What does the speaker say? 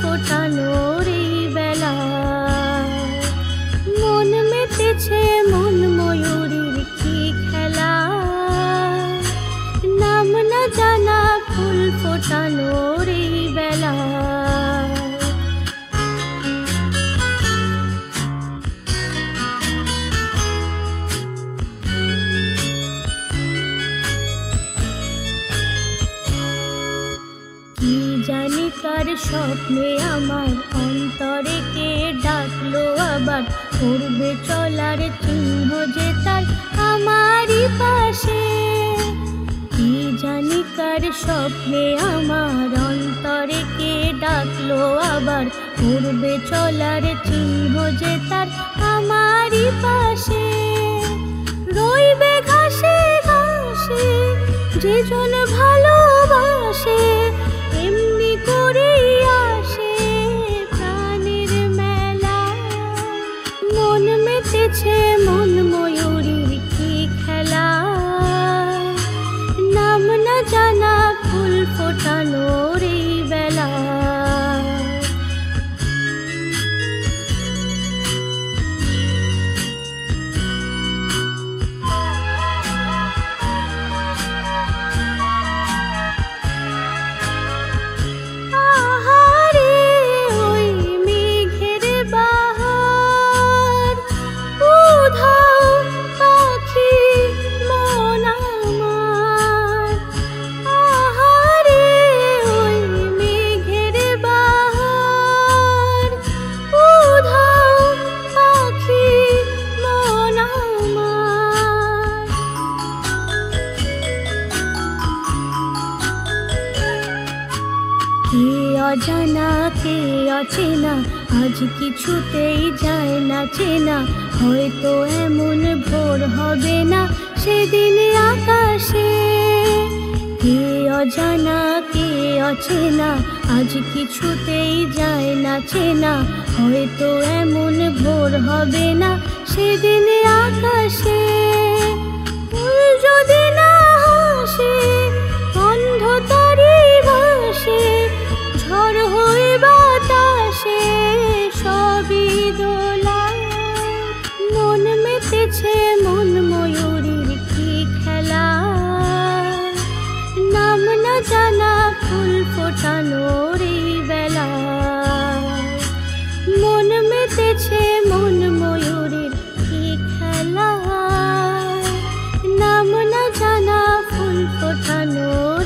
ফোটানোর এই বেলা, মন মেতেছে মন ময়ূরীর কি খেলা, নাম না জানা ফুল ফোটানোর এই বেলা। কি জানি কার স্বপ্নে আমার অন্তরে কে ডাকলো আবার, করবে চলার চিহ্ন যে তার আমারই পাশে। কি জানি কার স্বপ্নে আমার অন্তরে কে ডাকলো আবার, করবে চলার চিহ্ন যে তার আমারই পাশে। রইবে ঘাসে ঘাসে যে জন ভালোবাসে, এমনি করেই আসে প্রাণের মেলা। মন মেতেছে মন ময়ূরীর কি খেলা, নাম না জানা ফুল ফোটানোর এই বেলা। কে অজানা কে অচেনা আজ কিছুতেই যায় না চেনা, হয়তো এমন ভোর হবে না সেদিন আকাশে। কে অজানা কে অচেনা আজ কিছুতেই যায় না চেনা, হয়তো এমন ভোর হবে না সেদিন আকাশে। ফুল যদি না হাসে গন্ধ তারি ভাসে, ঝড় হয়ে বাতাসে সবই দোলা। মন মেতেছে মন ময়ূরীর কি খেলা, নাম না জানা ফুল ফোটানোর এই বেলা। মন মেতেছে মন ময়ূরীর কি খেলা, নাম না জানা ফুল ফোটানোর